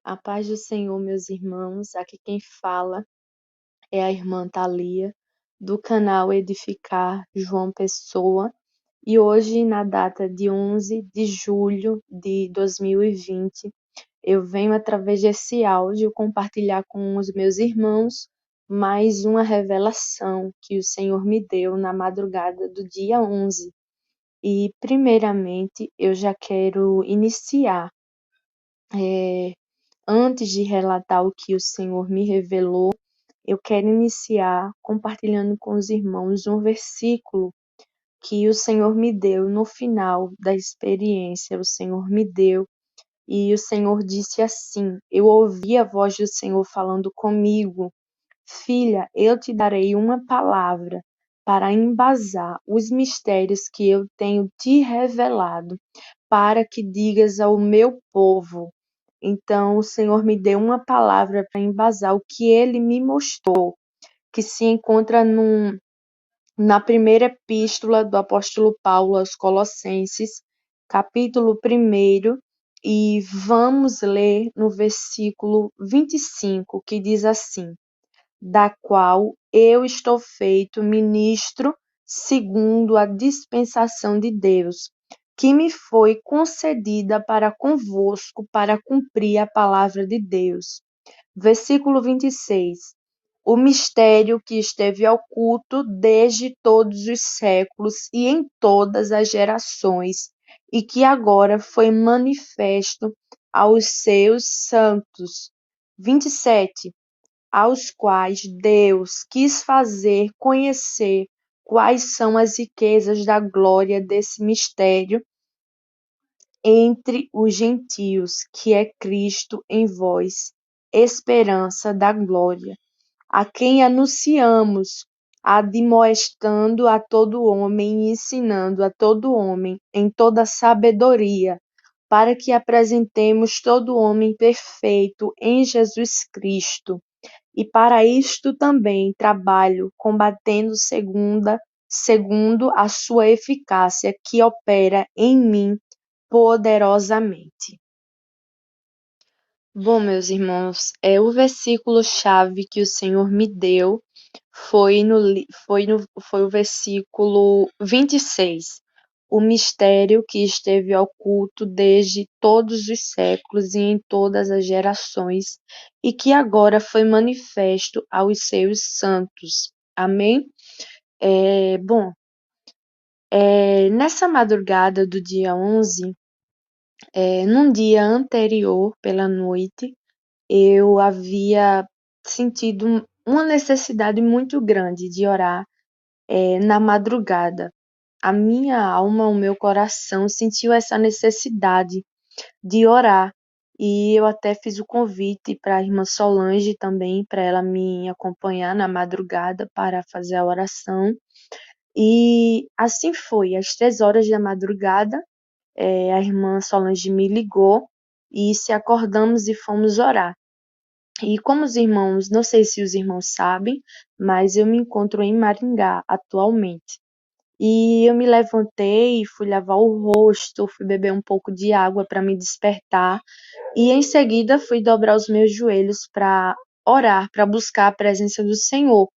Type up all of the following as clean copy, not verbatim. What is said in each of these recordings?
A paz do Senhor, meus irmãos. Aqui quem fala é a irmã Thalia, do canal Edificar João Pessoa. E hoje, na data de 11 de julho de 2020, eu venho, através desse áudio, compartilhar com os meus irmãos mais uma revelação que o Senhor me deu na madrugada do dia 11. E, primeiramente, eu já quero iniciar. Antes de relatar o que o Senhor me revelou, eu quero iniciar compartilhando com os irmãos um versículo que o Senhor me deu no final da experiência. O Senhor me deu e o Senhor disse assim: eu ouvi a voz do Senhor falando comigo. Filha, eu te darei uma palavra para embasar os mistérios que eu tenho te revelado, para que digas ao meu povo. Então, o Senhor me deu uma palavra para embasar o que ele me mostrou, que se encontra na primeira epístola do apóstolo Paulo aos Colossenses, capítulo 1, e vamos ler no versículo 25, que diz assim: da qual eu estou feito ministro segundo a dispensação de Deus, que me foi concedida para convosco para cumprir a palavra de Deus. Versículo 26. O mistério que esteve oculto desde todos os séculos e em todas as gerações, e que agora foi manifesto aos seus santos. 27. Aos quais Deus quis fazer conhecer quais são as riquezas da glória desse mistério entre os gentios, que é Cristo em vós, esperança da glória, a quem anunciamos, admoestando a todo homem e ensinando a todo homem em toda sabedoria, para que apresentemos todo homem perfeito em Jesus Cristo. E para isto também trabalho, combatendo segundo a sua eficácia, que opera em mim poderosamente. Bom, meus irmãos, o versículo-chave que o Senhor me deu foi o versículo 26. O mistério que esteve oculto desde todos os séculos e em todas as gerações, e que agora foi manifesto aos seus santos. Amém? Bom, nessa madrugada do dia 11, num dia anterior, pela noite, eu havia sentido uma necessidade muito grande de orar na madrugada. A minha alma, o meu coração sentiu essa necessidade de orar. E eu até fiz o convite para a irmã Solange também, para ela me acompanhar na madrugada para fazer a oração. E assim foi, às 3 horas da madrugada, a irmã Solange me ligou e se acordamos e fomos orar. E como os irmãos, não sei se os irmãos sabem, mas eu me encontro em Maringá atualmente. E eu me levantei, fui lavar o rosto, fui beber um pouco de água para me despertar e em seguida fui dobrar os meus joelhos para orar, para buscar a presença do Senhor.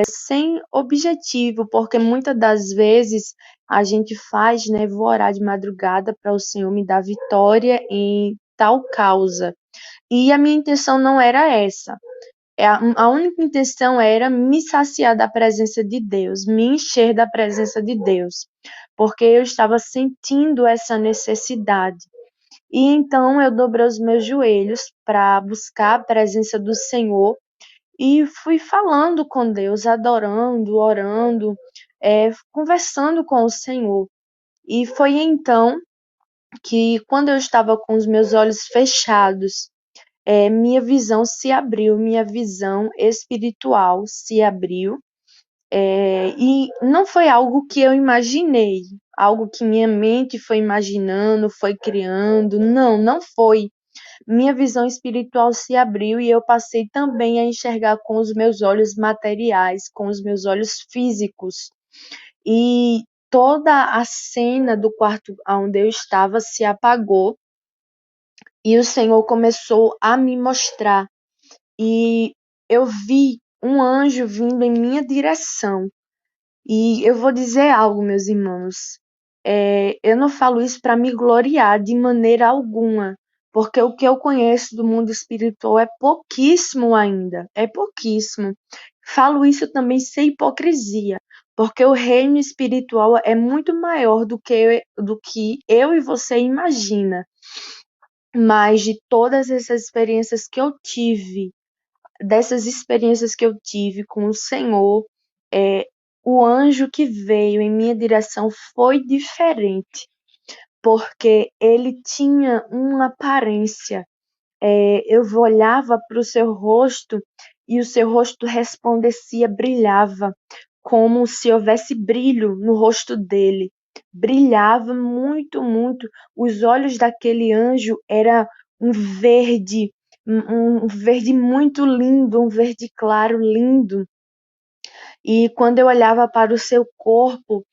Sem objetivo, porque muitas das vezes a gente faz, né, vou orar de madrugada para o Senhor me dar vitória em tal causa. E a minha intenção não era essa. A única intenção era me saciar da presença de Deus, me encher da presença de Deus, porque eu estava sentindo essa necessidade. E então eu dobrei os meus joelhos para buscar a presença do Senhor e fui falando com Deus, adorando, orando, conversando com o Senhor. E foi então que, quando eu estava com os meus olhos fechados, minha visão se abriu, minha visão espiritual se abriu, e não foi algo que eu imaginei, algo que minha mente foi imaginando, foi criando, não, não foi. Minha visão espiritual se abriu e eu passei também a enxergar com os meus olhos materiais, com os meus olhos físicos. E toda a cena do quarto onde eu estava se apagou E o Senhor começou a me mostrar. E eu vi um anjo vindo em minha direção. E eu vou dizer algo, meus irmãos. Eu não falo isso para me gloriar de maneira alguma, porque o que eu conheço do mundo espiritual é pouquíssimo ainda, é pouquíssimo. Falo isso também sem hipocrisia, porque o reino espiritual é muito maior do que eu e você imagina. Mas de todas essas experiências que eu tive, dessas experiências que eu tive com o Senhor, é, o anjo que veio em minha direção foi diferente, porque ele tinha uma aparência. Eu olhava para o seu rosto e o seu rosto resplandecia, brilhava, como se houvesse brilho no rosto dele. Brilhava muito, muito. Os olhos daquele anjo era um verde, um verde muito lindo, um verde claro lindo. E quando eu olhava para o seu corpo,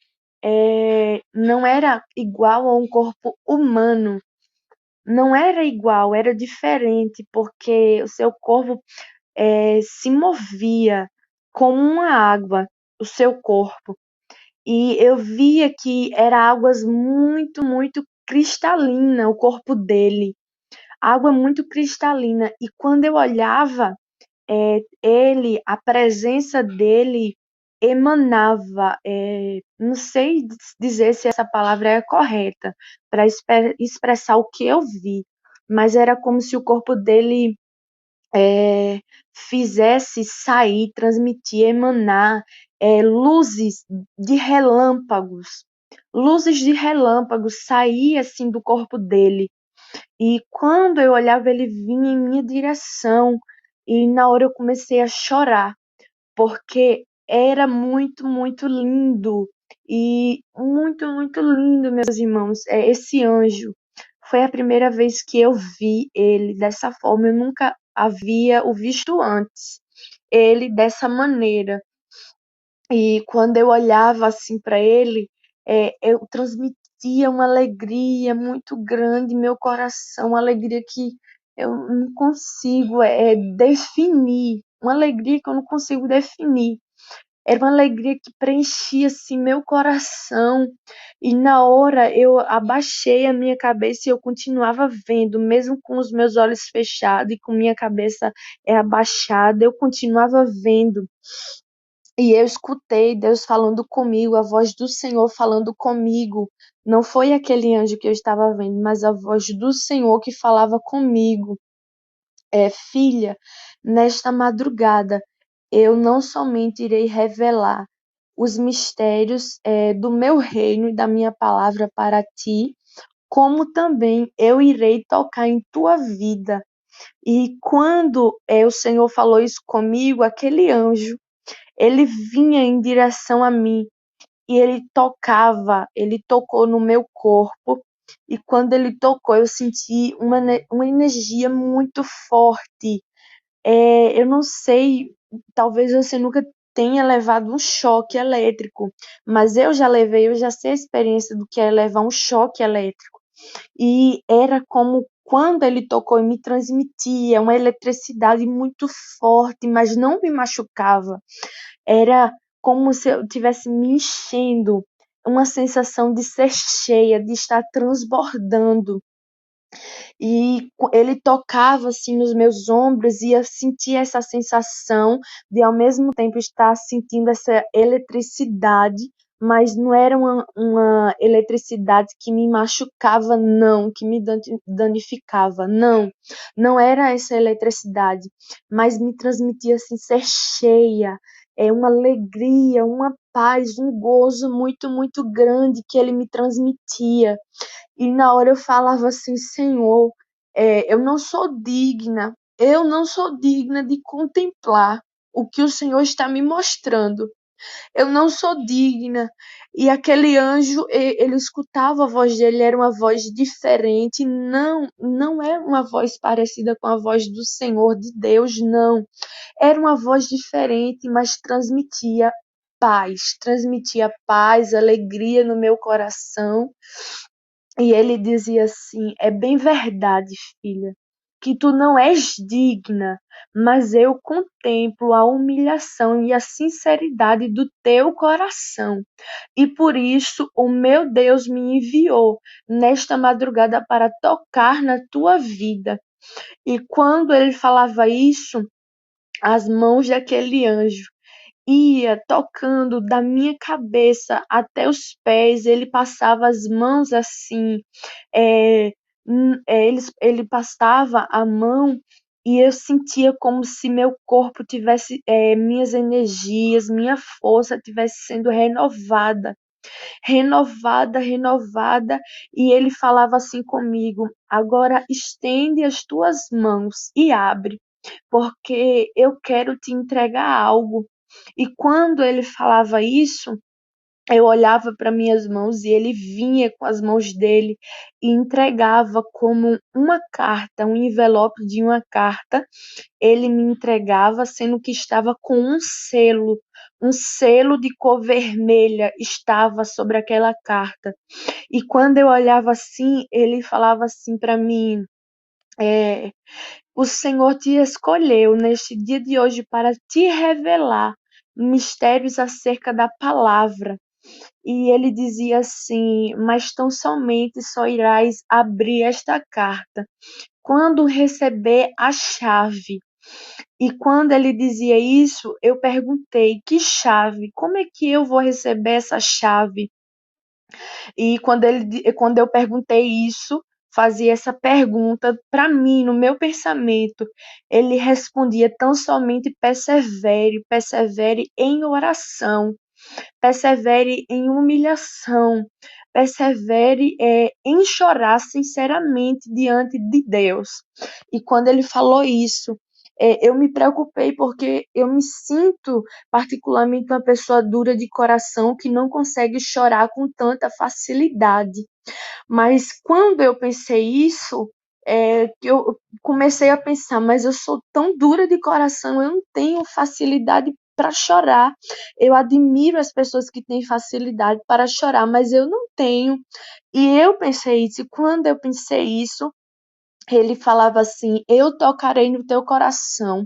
não era igual a um corpo humano, não era igual, era diferente, porque o seu corpo se movia como uma água, o seu corpo. E eu via que era águas muito, muito cristalina, o corpo dele, água muito cristalina. E quando eu olhava, a presença dele emanava, não sei dizer se essa palavra é correta para expressar o que eu vi, mas era como se o corpo dele fizesse sair, transmitir, emanar de relâmpagos. Luzes de relâmpagos saía assim do corpo dele. E quando eu olhava, ele vinha em minha direção. E na hora eu comecei a chorar, porque era muito, muito lindo. E muito, muito lindo, meus irmãos. Esse anjo. Foi a primeira vez que eu vi ele dessa forma. Eu nunca havia o visto antes. Ele dessa maneira. E quando eu olhava assim para ele, eu transmitia uma alegria muito grande em meu coração, uma alegria que eu não consigo definir, uma alegria que eu não consigo definir. Era uma alegria que preenchia assim meu coração. E na hora eu abaixei a minha cabeça e eu continuava vendo, mesmo com os meus olhos fechados e com minha cabeça abaixada, eu continuava vendo. E eu escutei Deus falando comigo, a voz do Senhor falando comigo. Não foi aquele anjo que eu estava vendo, mas a voz do Senhor que falava comigo. Filha, nesta madrugada eu não somente irei revelar os mistérios do meu reino e da minha palavra para ti, como também eu irei tocar em tua vida. E quando o Senhor falou isso comigo, aquele anjo, ele vinha em direção a mim e ele tocou no meu corpo. E quando ele tocou, eu senti uma energia muito forte. Eu não sei, talvez você nunca tenha levado um choque elétrico, mas eu já sei a experiência do que é levar um choque elétrico. E era como quando ele tocou e me transmitia uma eletricidade muito forte, mas não me machucava. Era como se eu estivesse me enchendo, uma sensação de ser cheia, de estar transbordando. E ele tocava assim nos meus ombros e eu sentia essa sensação de ao mesmo tempo estar sentindo essa eletricidade, mas não era uma eletricidade que me machucava, não, que me danificava, não, não era essa eletricidade, mas me transmitia assim ser cheia, uma alegria, uma paz, um gozo muito, muito grande que ele me transmitia. E na hora eu falava assim, Senhor, eu não sou digna de contemplar o que o Senhor está me mostrando. Eu não sou digna. E aquele anjo, ele escutava a voz dele, era uma voz diferente. Não, não é uma voz parecida com a voz do Senhor, de Deus, não. Era uma voz diferente, mas transmitia paz, alegria no meu coração. E ele dizia assim: é bem verdade, filha, que tu não és digna, mas eu contemplo a humilhação e a sinceridade do teu coração. E por isso o meu Deus me enviou nesta madrugada para tocar na tua vida. E quando ele falava isso, as mãos daquele anjo ia tocando da minha cabeça até os pés, ele passava as mãos assim, é, ele passava a mão e eu sentia como se meu corpo tivesse, minhas energias, minha força tivesse sendo renovada, renovada, e ele falava assim comigo: agora estende as tuas mãos e abre, porque eu quero te entregar algo. E quando ele falava isso, eu olhava para minhas mãos e ele vinha com as mãos dele e entregava como uma carta, um envelope de uma carta. Ele me entregava, sendo que estava com um selo de cor vermelha estava sobre aquela carta. E quando eu olhava assim, ele falava assim para mim: é, o Senhor te escolheu neste dia de hoje para te revelar mistérios acerca da palavra. E ele dizia assim: mas tão somente só irás abrir esta carta quando receber a chave. E quando ele dizia isso, eu perguntei: que chave? Como é que eu vou receber essa chave? E quando eu perguntei isso, fazia essa pergunta para mim, no meu pensamento, ele respondia: tão somente persevere, persevere em oração, persevere em humilhação, persevere em chorar sinceramente diante de Deus. E quando ele falou isso, eu me preocupei porque eu me sinto particularmente uma pessoa dura de coração que não consegue chorar com tanta facilidade. Mas quando eu pensei isso, eu comecei a pensar, mas eu sou tão dura de coração, eu não tenho facilidade para chorar. Eu admiro as pessoas que têm facilidade para chorar, mas eu não tenho. E eu pensei isso, e quando eu pensei isso, ele falava assim: eu tocarei no teu coração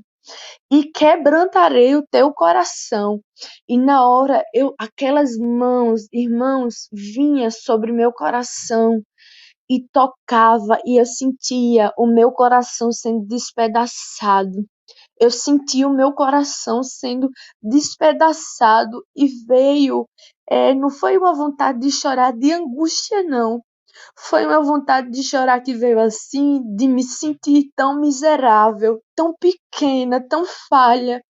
e quebrantarei o teu coração. E na hora, aquelas mãos, irmãos, vinha sobre meu coração e tocava, e eu sentia o meu coração sendo despedaçado. Eu senti o meu coração sendo despedaçado e veio, não foi uma vontade de chorar de angústia, não. Foi uma vontade de chorar que veio assim, de me sentir tão miserável, tão pequena, tão falha,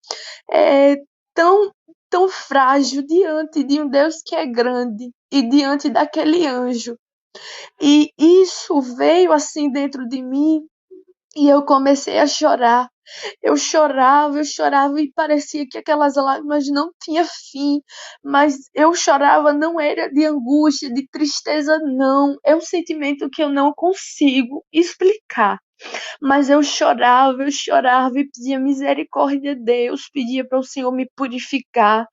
é, tão, tão frágil diante de um Deus que é grande e diante daquele anjo. E isso veio assim dentro de mim e eu comecei a chorar. Eu chorava e parecia que aquelas lágrimas não tinham fim, mas eu chorava não era de angústia, de tristeza, não. É um sentimento que eu não consigo explicar. Mas eu chorava e pedia misericórdia a Deus, pedia para o Senhor me purificar,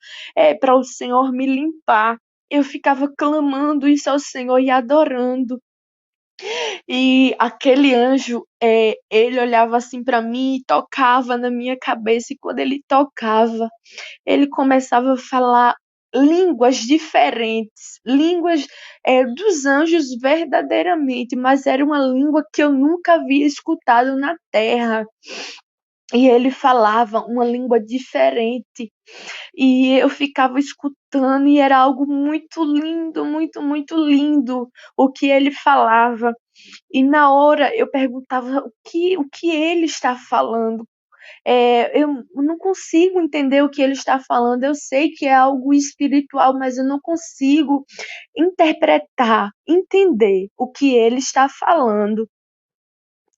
para o Senhor me limpar. Eu ficava clamando isso ao Senhor e adorando. E aquele anjo, ele olhava assim para mim e tocava na minha cabeça. E quando ele tocava, ele começava a falar línguas diferentes, línguas dos anjos verdadeiramente, mas era uma língua que eu nunca havia escutado na terra. E ele falava uma língua diferente. E eu ficava escutando e era algo muito lindo, muito lindo o que ele falava. E na hora eu perguntava o que ele está falando. Eu não consigo entender o que ele está falando. Eu sei que é algo espiritual, mas eu não consigo interpretar, entender o que ele está falando.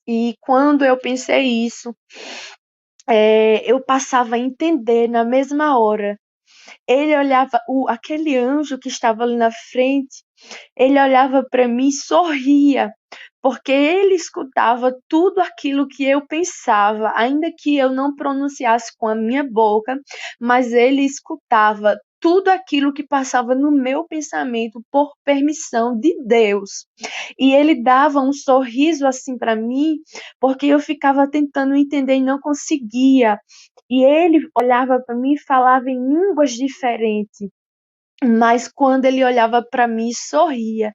E quando eu pensei isso, eu passava a entender na mesma hora. Ele olhava, aquele anjo que estava ali na frente, ele olhava para mim e sorria, porque ele escutava tudo aquilo que eu pensava, ainda que eu não pronunciasse com a minha boca, mas ele escutava tudo aquilo que passava no meu pensamento por permissão de Deus. E ele dava um sorriso assim para mim, porque eu ficava tentando entender e não conseguia. E ele olhava para mim e falava em línguas diferentes. Mas quando ele olhava para mim e sorria,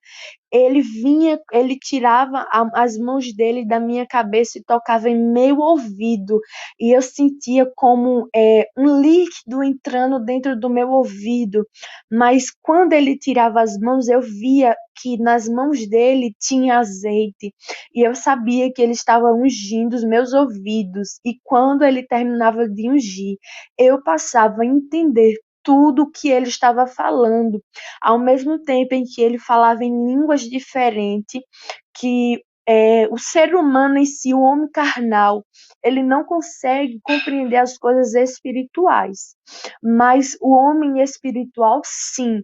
ele tirava as mãos dele da minha cabeça e tocava em meu ouvido, e eu sentia como um líquido entrando dentro do meu ouvido, mas quando ele tirava as mãos, eu via que nas mãos dele tinha azeite, e eu sabia que ele estava ungindo os meus ouvidos, e quando ele terminava de ungir, eu passava a entender tudo o que ele estava falando, ao mesmo tempo em que ele falava em línguas diferentes, que o ser humano em si, o homem carnal, ele não consegue compreender as coisas espirituais, mas o homem espiritual, sim.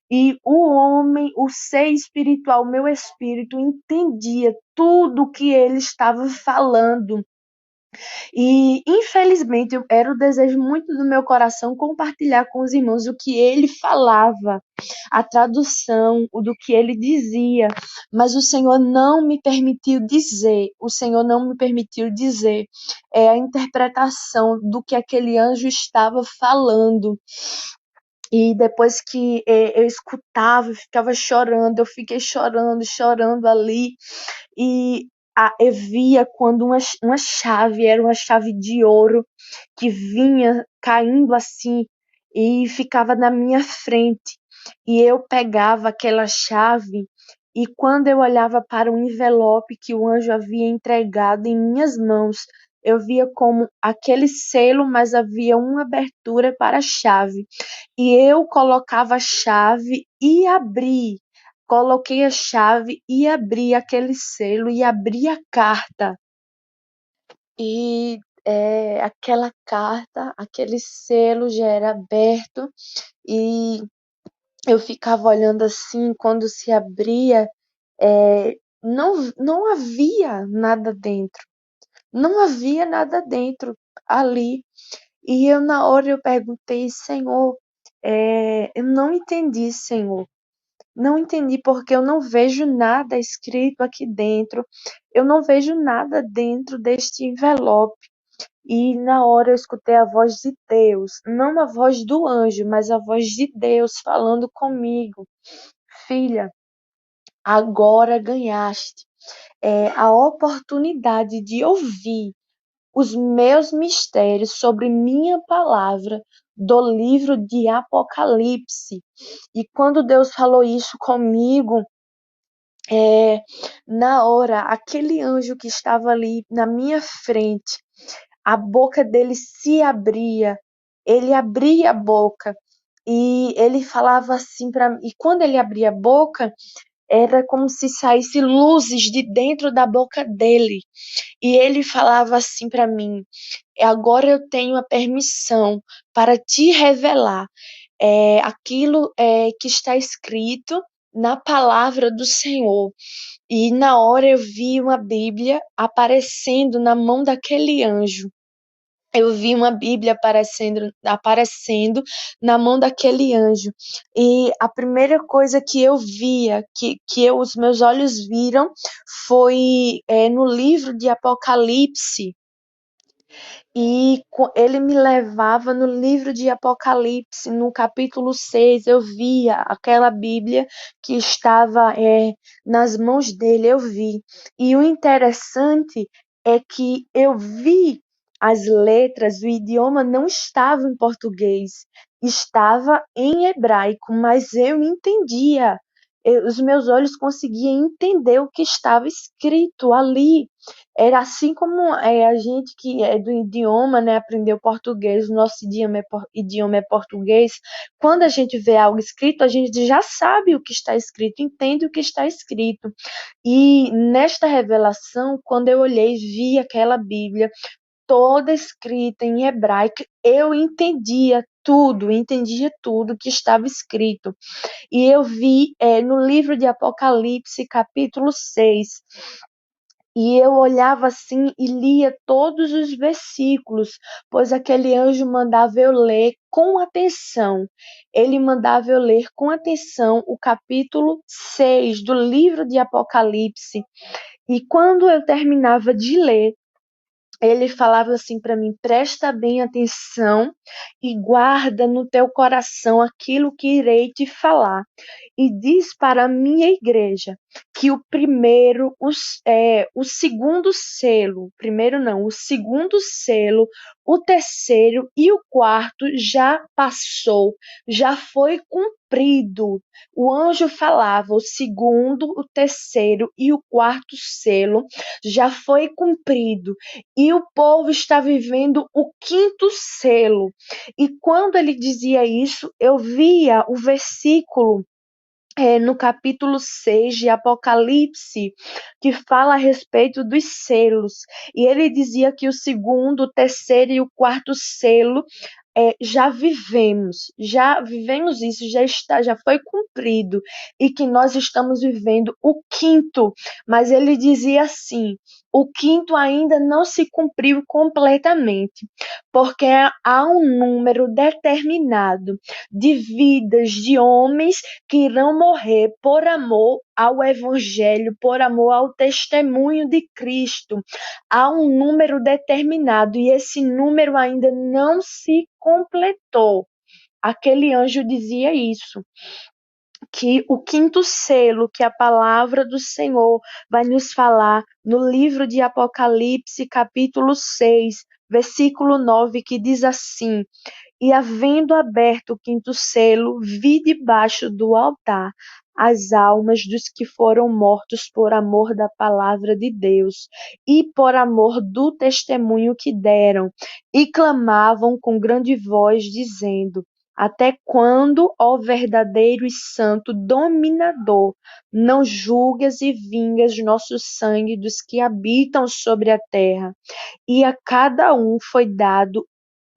E o ser espiritual, o meu espírito, entendia tudo o que ele estava falando. E, infelizmente, era o desejo muito do meu coração compartilhar com os irmãos o que ele falava, a tradução, o do que ele dizia, mas o Senhor não me permitiu dizer, o Senhor não me permitiu dizer a interpretação do que aquele anjo estava falando. E depois que eu escutava, eu ficava chorando, eu fiquei chorando, chorando ali, e eu via quando uma chave, era uma chave de ouro, que vinha caindo assim e ficava na minha frente. E eu pegava aquela chave, e quando eu olhava para o envelope que o anjo havia entregado em minhas mãos, eu via como aquele selo, mas havia uma abertura para a chave. E eu colocava a chave e abri. Coloquei a chave e abri aquele selo e abri a carta. E aquela carta, aquele selo já era aberto e eu ficava olhando assim, quando se abria, não havia nada dentro. Não havia nada dentro ali. E eu, na hora, eu perguntei, Senhor, eu não entendi, Senhor. Não entendi porque eu não vejo nada escrito aqui dentro. Eu não vejo nada dentro deste envelope. E na hora eu escutei a voz de Deus, não a voz do anjo, mas a voz de Deus falando comigo. Filha, agora ganhaste a oportunidade de ouvir os meus mistérios sobre minha palavra do livro de Apocalipse. E quando Deus falou isso comigo, na hora, aquele anjo que estava ali na minha frente, a boca dele se abria, ele abria a boca e ele falava assim para mim. E quando ele abria a boca, era como se saísse luzes de dentro da boca dele. E ele falava assim para mim: agora eu tenho a permissão para te revelar aquilo que está escrito na palavra do Senhor. E na hora eu vi uma Bíblia aparecendo na mão daquele anjo. Eu vi uma Bíblia aparecendo na mão daquele anjo. E a primeira coisa que eu via, que os meus olhos viram, foi no livro de Apocalipse. E ele me levava no livro de Apocalipse, no capítulo 6, eu via aquela Bíblia que estava nas mãos dele, eu vi. E o interessante é que eu vi as letras, o idioma não estava em português, estava em hebraico, mas eu entendia. Os meus olhos conseguiam entender o que estava escrito ali. Era assim como a gente que é do idioma, né, aprendeu português, o nosso idioma é português. Quando a gente vê algo escrito, a gente já sabe o que está escrito, entende o que está escrito. E nesta revelação, quando eu olhei e vi aquela Bíblia toda escrita em hebraico, eu entendia tudo que estava escrito. E eu vi no livro de Apocalipse, capítulo 6, E eu olhava assim e lia todos os versículos, pois aquele anjo mandava eu ler com atenção. Ele mandava eu ler com atenção o capítulo 6 do livro de Apocalipse. E quando eu terminava de ler, ele falava assim para mim: presta bem atenção e guarda no teu coração aquilo que irei te falar. E diz para a minha igreja que o segundo selo, primeiro não, o segundo selo, o terceiro e o quarto já passou, já foi cumprido. O anjo falava: o segundo, o terceiro e o quarto selo já foi cumprido e o povo está vivendo o quinto selo. E quando ele dizia isso, eu via o versículo no capítulo 6 de Apocalipse, que fala a respeito dos selos. E ele dizia que o segundo, o terceiro e o quarto selo já vivemos isso, já foi cumprido, e que nós estamos vivendo o quinto, mas ele dizia assim: o quinto ainda não se cumpriu completamente, porque há um número determinado de vidas de homens que irão morrer por amor ao Evangelho, por amor ao testemunho de Cristo. Há um número determinado e esse número ainda não se completou. Aquele anjo dizia isso, que o quinto selo, que a palavra do Senhor vai nos falar no livro de Apocalipse, capítulo 6, versículo 9, que diz assim: e havendo aberto o quinto selo, vi debaixo do altar as almas dos que foram mortos por amor da palavra de Deus e por amor do testemunho que deram, e clamavam com grande voz, dizendo: até quando, ó verdadeiro e santo dominador, não julgas e vingas nosso sangue dos que habitam sobre a terra? E a cada um foi dado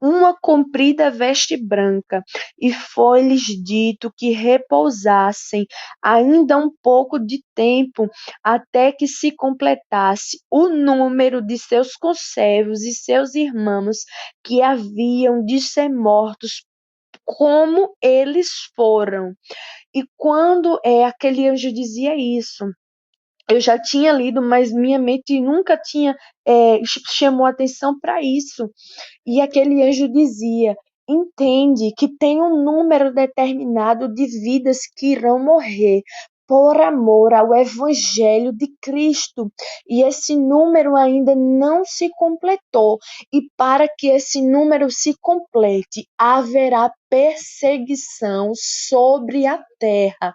uma comprida veste branca, e foi-lhes dito que repousassem ainda um pouco de tempo, até que se completasse o número de seus conservos e seus irmãos que haviam de ser mortos, como eles foram. E quando aquele anjo dizia isso, eu já tinha lido, mas minha mente nunca tinha chamou atenção para isso. E aquele anjo dizia: entende que tem um número determinado de vidas que irão morrer por amor ao Evangelho de Cristo. E esse número ainda não se completou. E para que esse número se complete, haverá perseguição sobre a terra.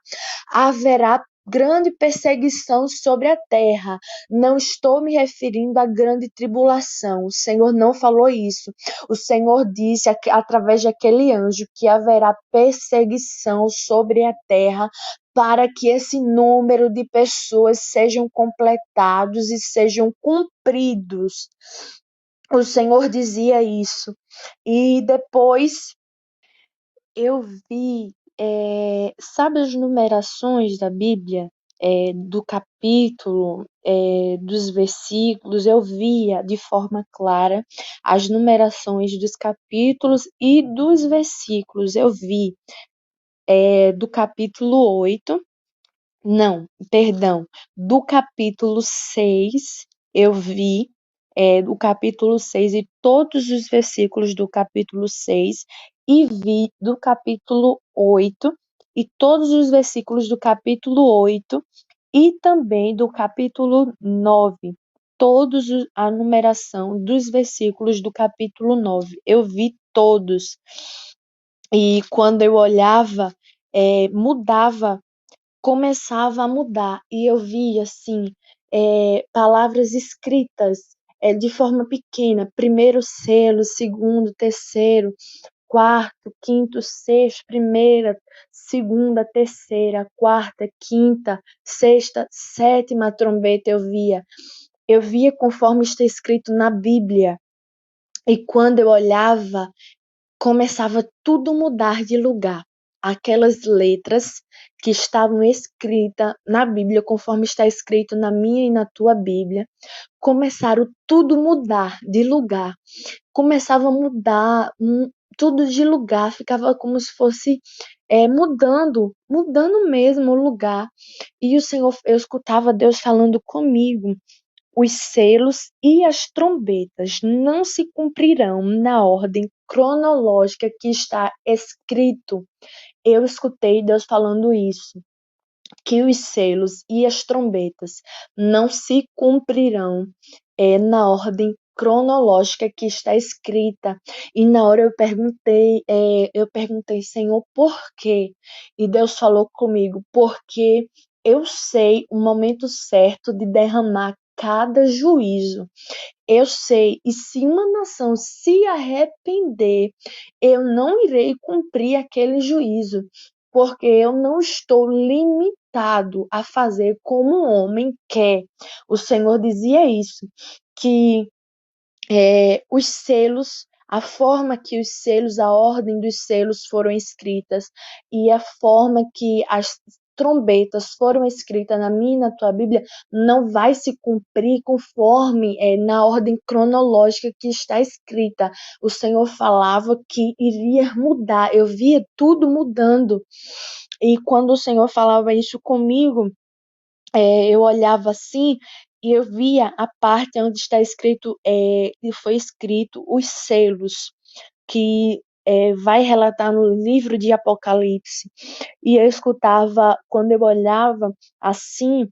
Haverá grande perseguição sobre a terra. Não estou me referindo à grande tribulação. O Senhor não falou isso. O Senhor disse através daquele anjo que haverá perseguição sobre a terra para que esse número de pessoas sejam completados e sejam cumpridos. O Senhor dizia isso. E depois eu vi, sabe as numerações da Bíblia? Do capítulo, dos versículos, eu via de forma clara as numerações dos capítulos e dos versículos. Eu vi do capítulo 8, não, perdão, do capítulo 6, eu vi do capítulo 6 e todos os versículos do capítulo 6, e vi do capítulo 8 e todos os versículos do capítulo 8 e também do capítulo 9, a numeração dos versículos do capítulo 9. Eu vi todos. E quando eu olhava, mudava, começava a mudar, e eu via assim palavras escritas de forma pequena: primeiro selo, segundo, terceiro, quarto, quinto, sexto, primeira, segunda, terceira, quarta, quinta, sexta, sétima trombeta. Eu via conforme está escrito na Bíblia, e quando eu olhava, começava tudo mudar de lugar. Aquelas letras que estavam escritas na Bíblia, conforme está escrito na minha e na tua Bíblia, começaram tudo mudar de lugar. Começava a mudar tudo de lugar, ficava como se fosse mudando mesmo o lugar. E o Senhor, eu escutava Deus falando comigo: os selos e as trombetas não se cumprirão na ordem cronológica que está escrito. Eu escutei Deus falando isso, que os selos e as trombetas não se cumprirão na ordem cronológica que está escrita. E na hora eu perguntei, Senhor, por quê? E Deus falou comigo, porque eu sei o momento certo de derramar cada juízo. Eu sei, e se uma nação se arrepender, eu não irei cumprir aquele juízo, porque eu não estou limitado a fazer como o homem quer. O Senhor dizia isso, que os selos, a forma que os selos, a ordem dos selos foram escritas e a forma que as trombetas foram escritas na minha e na tua Bíblia não vai se cumprir conforme na ordem cronológica que está escrita. O Senhor falava que iria mudar, eu via tudo mudando. E quando o Senhor falava isso comigo, eu olhava assim e eu via a parte onde está escrito, e foi escrito os selos, que vai relatar no livro de Apocalipse. E eu escutava, quando eu olhava assim,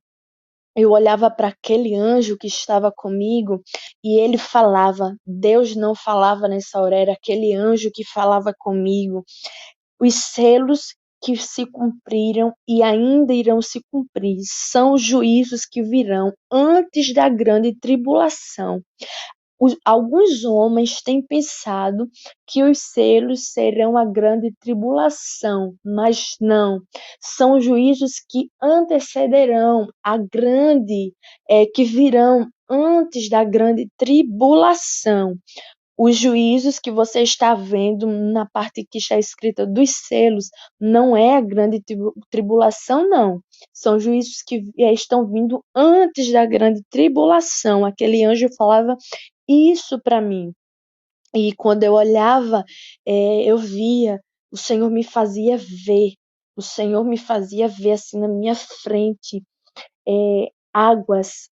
eu olhava para aquele anjo que estava comigo e ele falava. Deus não falava nessa hora, era aquele anjo que falava comigo. Os selos que se cumpriram e ainda irão se cumprir são os juízos que virão antes da grande tribulação. Alguns homens têm pensado que os selos serão a grande tribulação, mas não. São juízos que antecederão a grande, que virão antes da grande tribulação. Os juízos que você está vendo na parte que está escrita dos selos não é a grande tribulação, não. São juízos que estão vindo antes da grande tribulação. Aquele anjo falava isso para mim. E quando eu olhava, eu via, o Senhor me fazia ver. O Senhor me fazia ver assim na minha frente águas,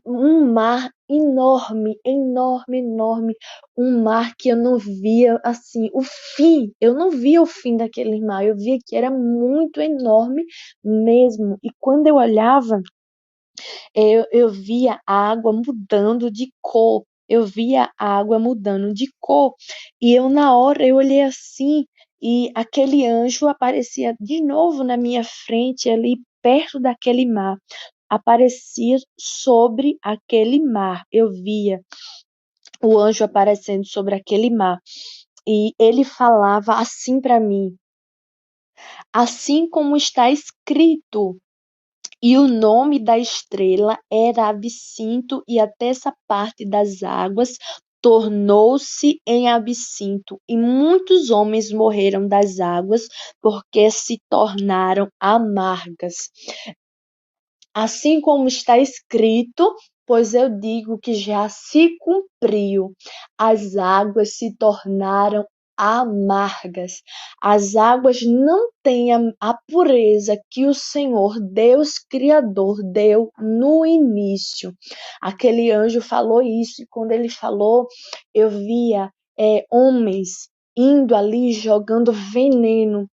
um mar enorme, enorme, enorme, um mar que eu não via assim o fim, eu não via o fim daquele mar, eu via que era muito enorme mesmo. E quando eu olhava, eu via a água mudando de cor, eu via a água mudando de cor, e eu na hora eu olhei assim e aquele anjo aparecia de novo na minha frente ali perto daquele mar, aparecia sobre aquele mar. Eu via o anjo aparecendo sobre aquele mar. E ele falava assim para mim: assim como está escrito. E o nome da estrela era Absinto, e até essa parte das águas tornou-se em absinto, e muitos homens morreram das águas, porque se tornaram amargas. Assim como está escrito, pois eu digo que já se cumpriu. As águas se tornaram amargas. As águas não têm a pureza que o Senhor, Deus Criador, deu no início. Aquele anjo falou isso, e quando ele falou, eu via homens indo ali jogando venenos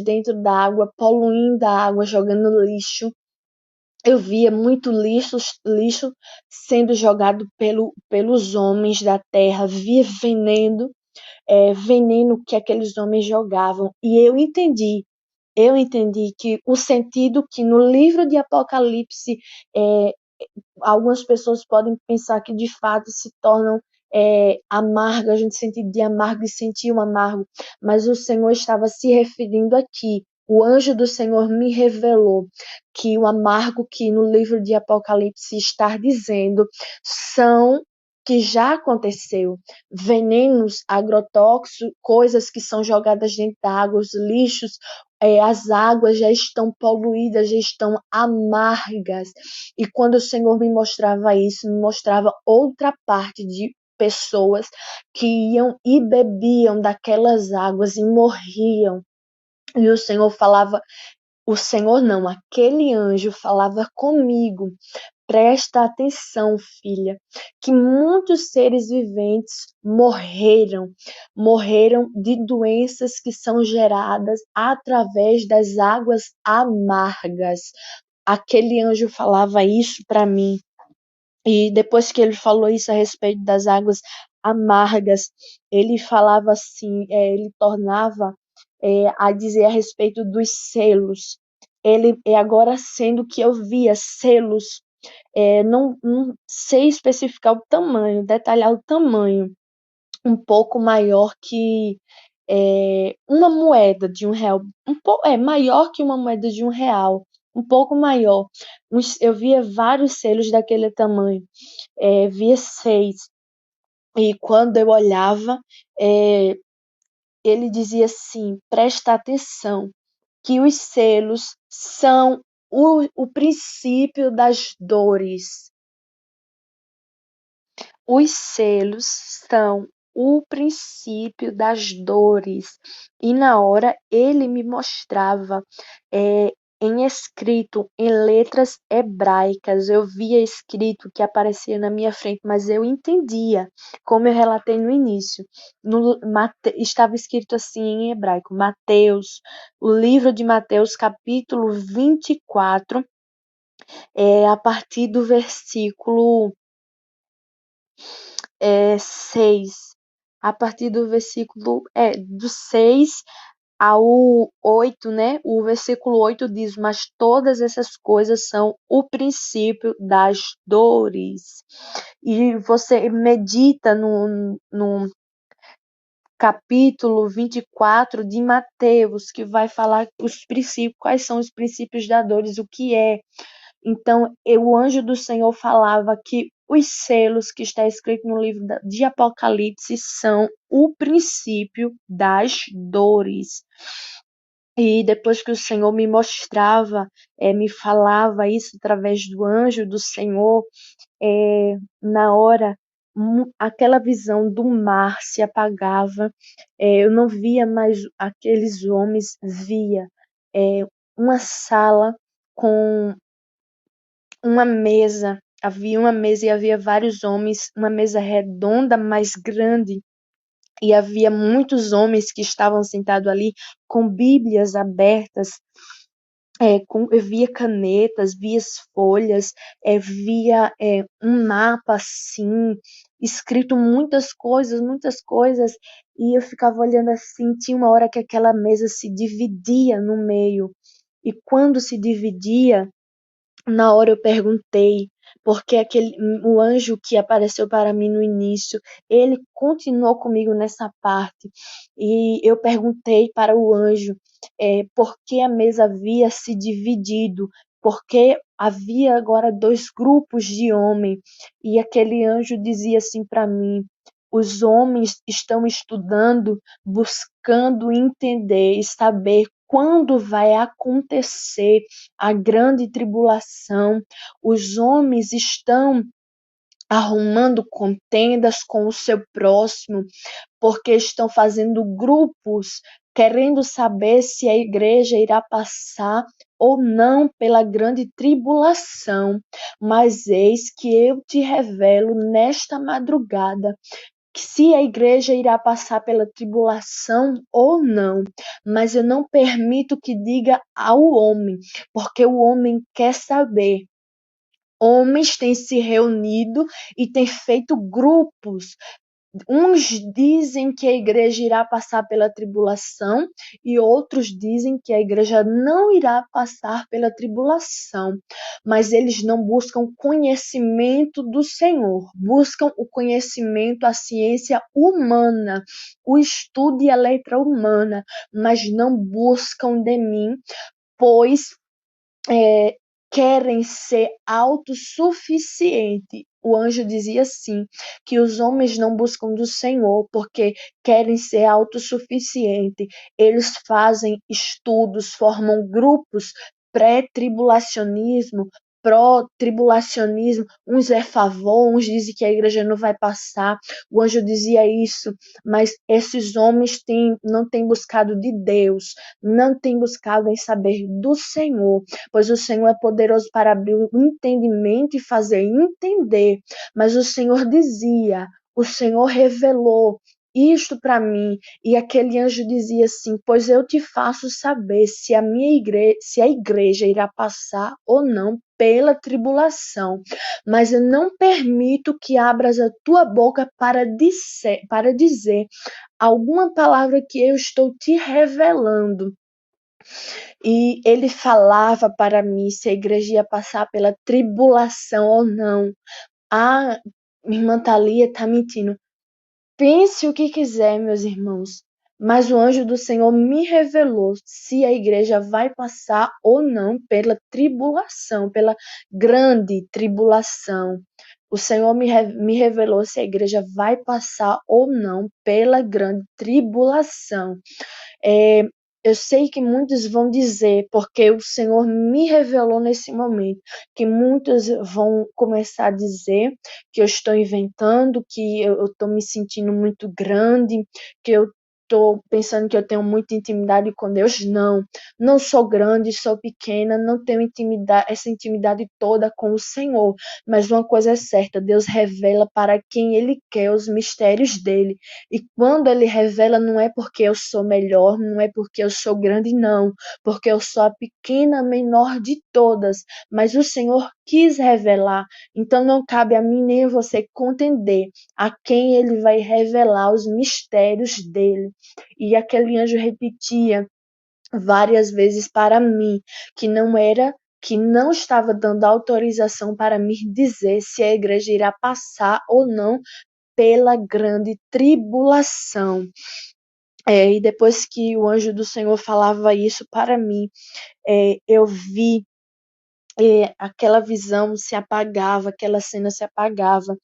dentro da água, poluindo a água, jogando lixo. Eu via muito lixo sendo jogado pelos homens da terra, via veneno que aqueles homens jogavam. E eu entendi que o sentido que no livro de Apocalipse algumas pessoas podem pensar que de fato se tornam amargas, a gente sente de amargo e sentir um amargo, mas o Senhor estava se referindo aqui. O anjo do Senhor me revelou que o amargo que no livro de Apocalipse está dizendo são que já aconteceu, venenos, agrotóxicos, coisas que são jogadas dentro da água, os lixos, as águas já estão poluídas, já estão amargas. E quando o Senhor me mostrava isso, me mostrava outra parte de pessoas que iam e bebiam daquelas águas e morriam. E o Senhor não, aquele anjo falava comigo. Presta atenção, filha, que muitos seres viventes morreram de doenças que são geradas através das águas amargas. Aquele anjo falava isso para mim. E depois que ele falou isso a respeito das águas amargas, ele falava assim, ele tornava a dizer a respeito dos selos. Ele agora sendo que eu via selos, não sei especificar o tamanho, detalhar o tamanho, um pouco maior que uma moeda de R$ 1, maior que uma moeda de R$ 1, um pouco maior. Eu via vários selos daquele tamanho, via 6. E quando eu olhava, ele dizia assim: presta atenção, que os selos são o princípio das dores. Os selos são o princípio das dores. E na hora ele me mostrava em escrito, em letras hebraicas. Eu via escrito que aparecia na minha frente, mas eu entendia, como eu relatei no início. Estava escrito assim em hebraico: Mateus, o livro de Mateus, capítulo 24, a partir do versículo 6, a partir do versículo do 6 ao 8, né? O versículo 8 diz: mas todas essas coisas são o princípio das dores. E você medita no capítulo 24 de Mateus, que vai falar os princípios, quais são os princípios das dores, o que é. Então, o anjo do Senhor falava que os selos que está escrito no livro de Apocalipse são o princípio das dores. E depois que o Senhor me mostrava, me falava isso através do anjo do Senhor, na hora, aquela visão do mar se apagava, eu não via mais aqueles homens, via uma sala com havia uma mesa e havia vários homens, uma mesa redonda, mais grande, e havia muitos homens que estavam sentados ali com Bíblias abertas, eu via canetas, via folhas, via um mapa assim, escrito muitas coisas, e eu ficava olhando assim, tinha uma hora que aquela mesa se dividia no meio, e quando se dividia, na hora eu perguntei, porque o anjo que apareceu para mim no início, ele continuou comigo nessa parte. E eu perguntei para o anjo por que a mesa havia se dividido, porque havia agora dois grupos de homens. E aquele anjo dizia assim para mim: os homens estão estudando, buscando entender e saber quando vai acontecer a grande tribulação. Os homens estão arrumando contendas com o seu próximo, porque estão fazendo grupos, querendo saber se a igreja irá passar ou não pela grande tribulação. Mas eis que eu te revelo nesta madrugada que se a igreja irá passar pela tribulação ou não, mas eu não permito que diga ao homem, porque o homem quer saber. Homens têm se reunido e têm feito grupos. Uns dizem que a igreja irá passar pela tribulação e outros dizem que a igreja não irá passar pela tribulação, mas eles não buscam conhecimento do Senhor, buscam o conhecimento, a ciência humana, o estudo e a letra humana, mas não buscam de mim, pois querem ser autossuficientes. o anjo dizia assim, que os homens não buscam do Senhor porque querem ser autossuficientes. Eles fazem estudos, formam grupos pré-tribulacionismo, pró-tribulacionismo, uns é a favor, uns dizem que a igreja não vai passar. O anjo dizia isso, mas esses homens não têm buscado de Deus, não têm buscado em saber do Senhor, pois o Senhor é poderoso para abrir o entendimento e fazer entender. Mas o Senhor dizia, o Senhor revelou isto para mim, e aquele anjo dizia assim: pois eu te faço saber se a igreja irá passar ou não pela tribulação, mas eu não permito que abras a tua boca para dizer alguma palavra que eu estou te revelando. E ele falava para mim se a igreja ia passar pela tribulação ou não. A irmã Thalia está mentindo. Pense o que quiser, meus irmãos, mas o anjo do Senhor me revelou se a igreja vai passar ou não pela tribulação, pela grande tribulação. O Senhor me revelou se a igreja vai passar ou não pela grande tribulação. É, eu sei que muitos vão dizer, porque o Senhor me revelou nesse momento, que muitos vão começar a dizer que eu estou inventando, que eu estou me sentindo muito grande, que eu estou pensando que eu tenho muita intimidade com Deus. Não, não sou grande, sou pequena, não tenho essa intimidade toda com o Senhor. Mas uma coisa é certa, Deus revela para quem Ele quer os mistérios dele. E quando Ele revela, não é porque eu sou melhor, não é porque eu sou grande, não, porque eu sou a pequena, menor de todas, mas o Senhor quis revelar, então não cabe a mim nem a você contender a quem Ele vai revelar os mistérios dele. E aquele anjo repetia várias vezes para mim que não estava dando autorização para me dizer se a igreja irá passar ou não pela grande tribulação. E depois que o anjo do Senhor falava isso para mim, eu vi aquela visão se apagava, aquela cena se apagava.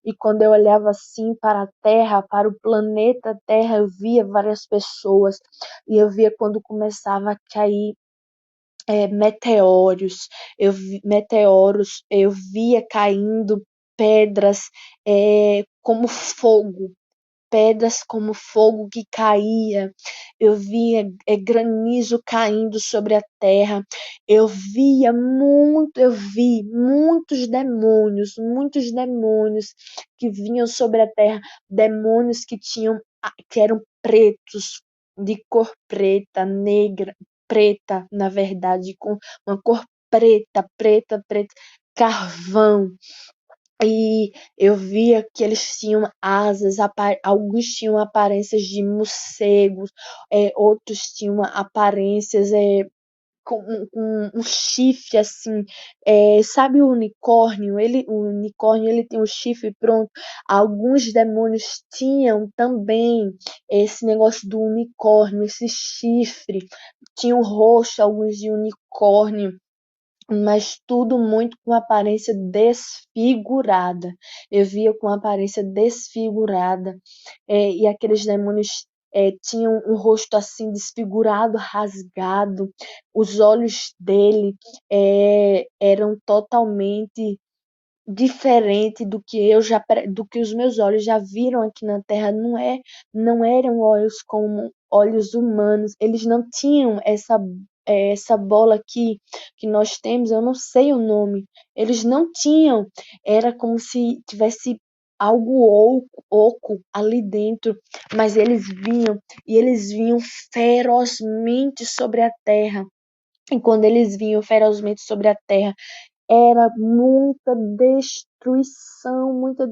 E quando eu olhava assim para a Terra, para o planeta Terra, eu via várias pessoas. E eu via quando começava a cair meteoros, eu via caindo pedras como fogo, pedras como fogo que caía, eu via granizo caindo sobre a terra, eu vi muitos demônios que vinham sobre a terra, demônios que eram pretos, de cor preta, negra, preta, na verdade, com uma cor preta, carvão. E eu via que eles tinham asas, alguns tinham aparências de morcegos, outros tinham aparências com um chifre assim, sabe o unicórnio ele tem um chifre pronto. Alguns demônios tinham também esse negócio do unicórnio, esse chifre, tinham rosto, alguns de unicórnio, mas tudo muito com aparência desfigurada. Eu via com aparência desfigurada, e aqueles demônios tinham um rosto assim desfigurado, rasgado. Os olhos dele eram totalmente diferente do que os meus olhos já viram aqui na Terra. Não eram olhos como olhos humanos, eles não tinham essa bola aqui que nós temos, eu não sei o nome, eles não tinham, era como se tivesse algo oco ali dentro, mas eles vinham ferozmente sobre a terra. E quando eles vinham ferozmente sobre a terra, era muita destruição, muita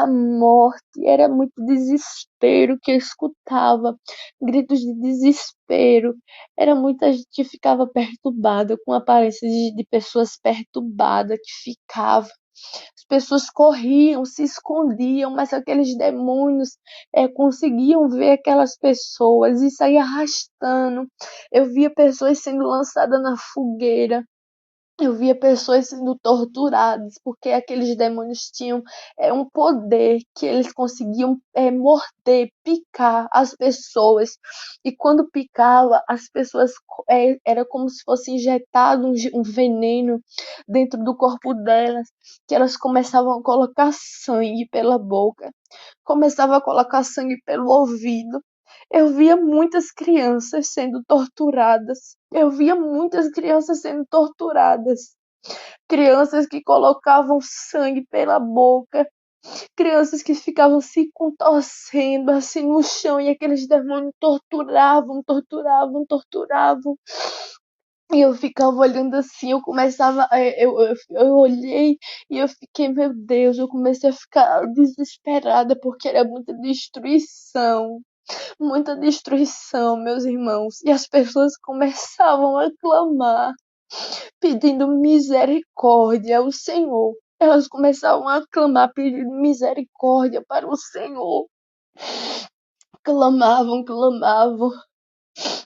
morte. Era muito desespero que eu escutava, gritos de desespero. Era muita gente que ficava perturbada, com aparência de pessoas perturbadas que ficavam. As pessoas corriam, se escondiam, mas aqueles demônios conseguiam ver aquelas pessoas e saíam arrastando. Eu via pessoas sendo lançadas na fogueira. Eu via pessoas sendo torturadas, porque aqueles demônios tinham um poder que eles conseguiam morder, picar as pessoas. E quando picava, as pessoas era como se fosse injetado um veneno dentro do corpo delas, que elas começavam a colocar sangue pela boca, começavam a colocar sangue pelo ouvido. Eu via muitas crianças sendo torturadas. Eu via muitas crianças sendo torturadas. Crianças que colocavam sangue pela boca. Crianças que ficavam se contorcendo assim no chão e aqueles demônios torturavam, torturavam, torturavam. E eu ficava olhando assim, eu começava, eu olhei e eu fiquei, meu Deus, eu comecei a ficar desesperada porque era muita destruição, meus irmãos. E as pessoas começavam a clamar, pedindo misericórdia ao Senhor. Elas começavam a clamar, pedindo misericórdia para o Senhor. Clamavam, clamavam.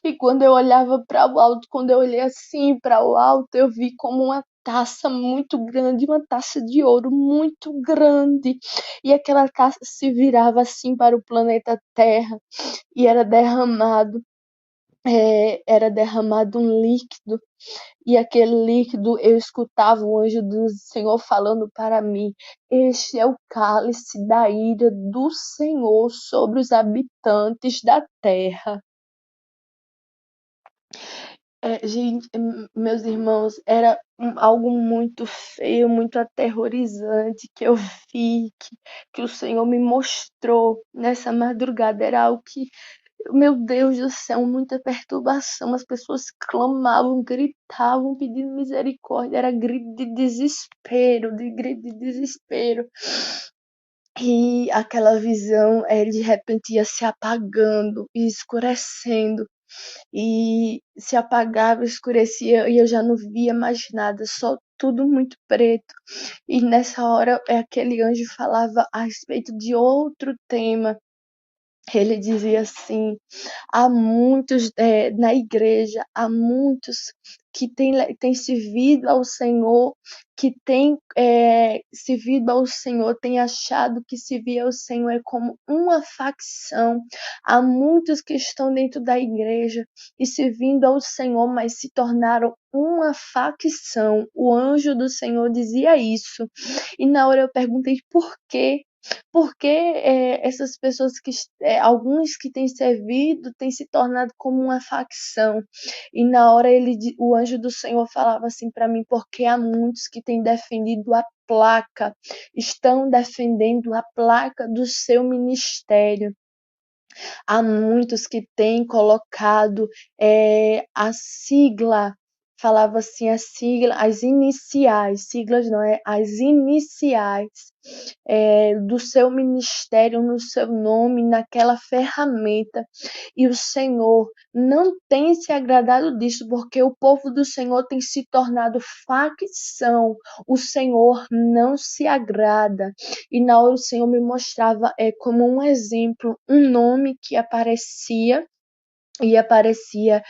E quando eu olhava para o alto, quando eu olhei assim para o alto, eu vi como uma taça muito grande, uma taça de ouro muito grande. E aquela taça se virava assim para o planeta Terra e era derramado um líquido, e aquele líquido eu escutava o anjo do Senhor falando para mim: este é o cálice da ira do Senhor sobre os habitantes da terra. Gente, meus irmãos, era algo muito feio, muito aterrorizante que eu vi, que o Senhor me mostrou nessa madrugada. Era algo que, meu Deus do céu, muita perturbação. As pessoas clamavam, gritavam, pedindo misericórdia. Era grito de desespero, de grito de desespero. E aquela visão, de repente ia se apagando e escurecendo. E se apagava, escurecia e eu já não via mais nada, só tudo muito preto. E nessa hora aquele anjo falava a respeito de outro tema. Ele dizia assim: há muitos na igreja, há muitos que têm servido ao Senhor, que têm servido ao Senhor, têm achado que servir ao Senhor é como uma facção. Há muitos que estão dentro da igreja e servindo ao Senhor, mas se tornaram uma facção. O anjo do Senhor dizia isso. E na hora eu perguntei por quê? Porque essas pessoas alguns que têm servido têm se tornado como uma facção. E na hora o anjo do Senhor falava assim para mim: porque há muitos que têm defendido a placa, estão defendendo a placa do seu ministério. Há muitos que têm colocado a sigla, falava assim, a sigla, as iniciais, siglas não, as iniciais do seu ministério, no seu nome, naquela ferramenta. E o Senhor não tem se agradado disso, porque o povo do Senhor tem se tornado facção. O Senhor não se agrada. E na hora o Senhor me mostrava como um exemplo, um nome que aparecia, e aparecia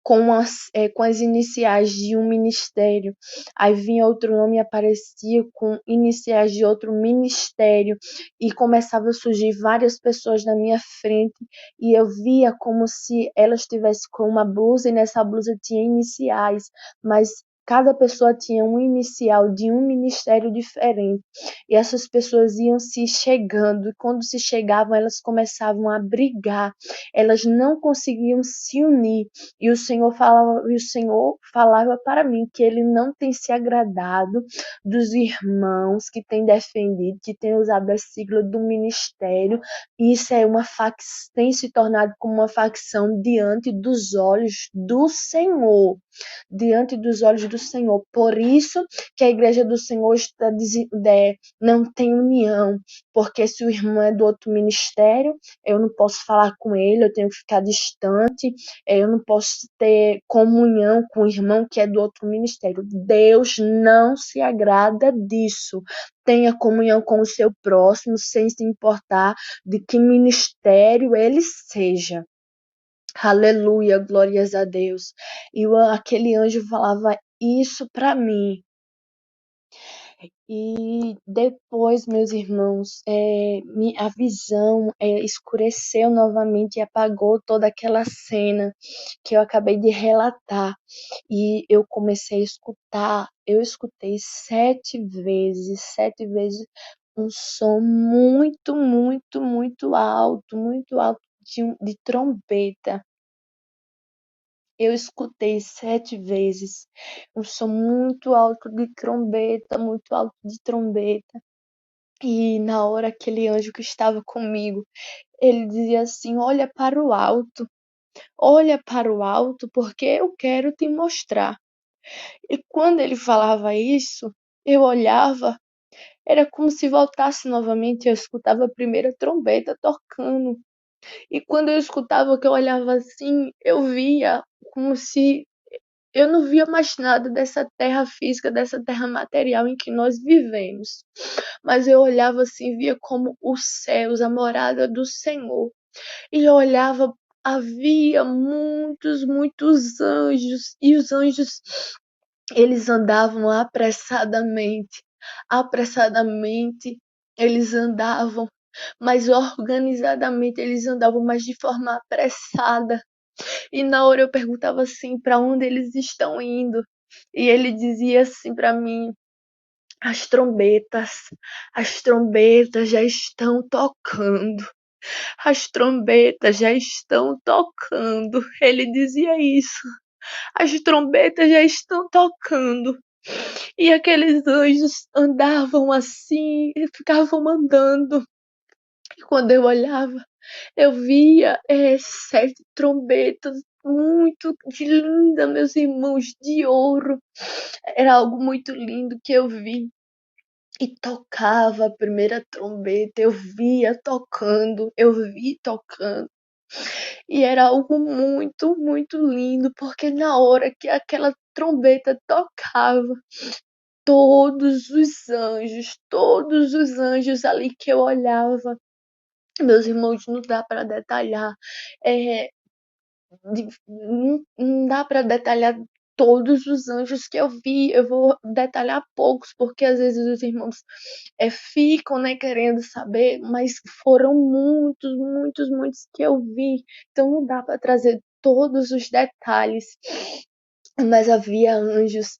com as iniciais de um ministério. Aí vinha outro nome e aparecia com iniciais de outro ministério. E começava a surgir várias pessoas na minha frente. E eu via como se elas estivessem com uma blusa e nessa blusa tinha iniciais. Mas cada pessoa tinha um inicial de um ministério diferente. E essas pessoas iam se chegando. E quando se chegavam, elas começavam a brigar. Elas não conseguiam se unir. E o Senhor falava para mim que ele não tem se agradado dos irmãos que têm defendido, que têm usado a sigla do ministério. Isso tem se tornado como uma facção diante dos olhos do Senhor. Diante dos olhos do Senhor. Por isso que a igreja do Senhor não tem união. Porque se o irmão é do outro ministério, eu não posso falar com ele, eu tenho que ficar distante, eu não posso ter comunhão com o irmão que é do outro ministério. Deus não se agrada disso. Tenha comunhão com o seu próximo, sem se importar de que ministério ele seja. Aleluia, glórias a Deus. E aquele anjo falava isso para mim. E depois, meus irmãos, a visão escureceu novamente e apagou toda aquela cena que eu acabei de relatar. E eu comecei a escutar, eu escutei 7 vezes, um som muito alto de trombeta. Eu escutei 7 vezes um som muito alto de trombeta, muito alto de trombeta. E na hora aquele anjo que estava comigo, ele dizia assim: olha para o alto, porque eu quero te mostrar. E quando ele falava isso, eu olhava, era como se voltasse novamente, eu escutava a primeira trombeta tocando. E quando eu escutava, que eu olhava assim, eu via como se eu não via mais nada dessa terra física, dessa terra material em que nós vivemos. Mas eu olhava assim, via como os céus, a morada do Senhor. E eu olhava, havia muitos anjos. E os anjos, eles andavam apressadamente. Apressadamente, eles andavam. Mas organizadamente eles andavam, mas de forma apressada. E na hora eu perguntava assim, para onde eles estão indo? E ele dizia assim para mim: as trombetas, as trombetas já estão tocando. As trombetas já estão tocando. Ele dizia isso. As trombetas já estão tocando. E aqueles anjos andavam assim, e ficavam andando. E quando eu olhava, eu via 7 trombetas muito lindas, meus irmãos, de ouro. Era algo muito lindo que eu vi. E tocava a primeira trombeta, eu vi tocando. E era algo muito lindo, porque na hora que aquela trombeta tocava, todos os anjos ali que eu olhava, meus irmãos, não dá para detalhar, é, não dá para detalhar todos os anjos que eu vi, eu vou detalhar poucos, porque às vezes os irmãos ficam, né, querendo saber, mas foram muitos que eu vi, então não dá para trazer todos os detalhes, mas havia anjos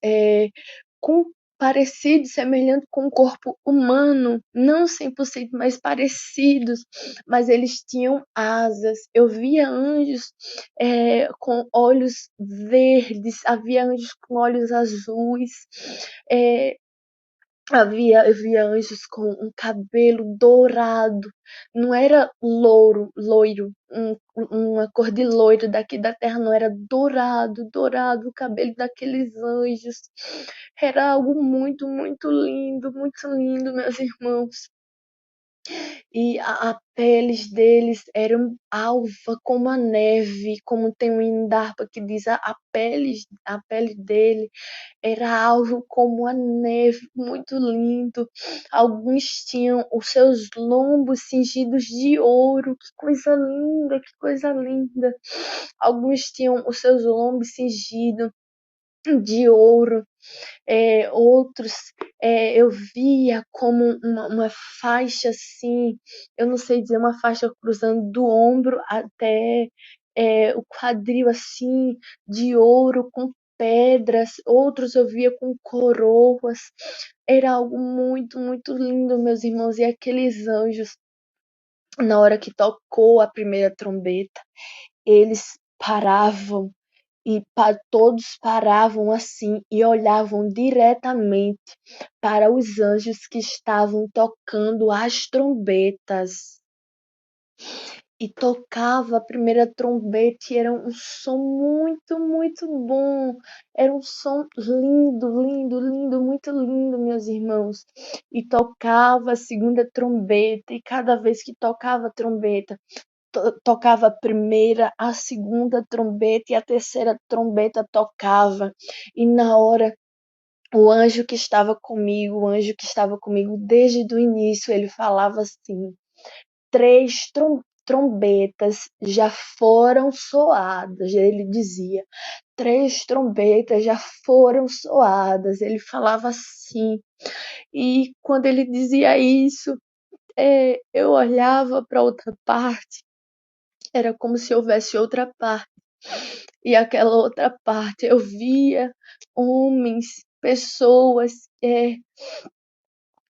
com parecidos, semelhantes com o corpo humano, não 100%, mas parecidos, mas eles tinham asas. Eu via anjos com olhos verdes, havia anjos com olhos azuis, é, eu via anjos com um cabelo dourado, não era loiro, uma cor de loiro daqui da terra, não era dourado o cabelo daqueles anjos. Era algo muito lindo, meus irmãos. E a peles deles eram alva como a neve, como tem um hino da harpa que diz a pele dele era alvo como a neve, muito lindo. Alguns tinham os seus lombos cingidos de ouro, que coisa linda, que coisa linda. Alguns tinham os seus lombos cingidos de ouro, outros eu via como uma faixa assim, eu não sei dizer, uma faixa cruzando do ombro até o quadril assim, de ouro com pedras, outros eu via com coroas, era algo muito lindo, meus irmãos, e aqueles anjos, na hora que tocou a primeira trombeta, eles paravam e todos paravam assim e olhavam diretamente para os anjos que estavam tocando as trombetas. E tocava a primeira trombeta e era um som muito bom. Era um som lindo, muito lindo, meus irmãos. E tocava a segunda trombeta, e cada vez que tocava a trombeta, tocava a primeira, a segunda trombeta e a terceira trombeta tocava. E na hora, o anjo que estava comigo desde o início, ele falava assim: 3 trombetas já foram soadas, ele dizia. 3 trombetas já foram soadas. Ele falava assim. E quando ele dizia isso, eu olhava para outra parte, era como se houvesse outra parte. E aquela outra parte eu via homens, pessoas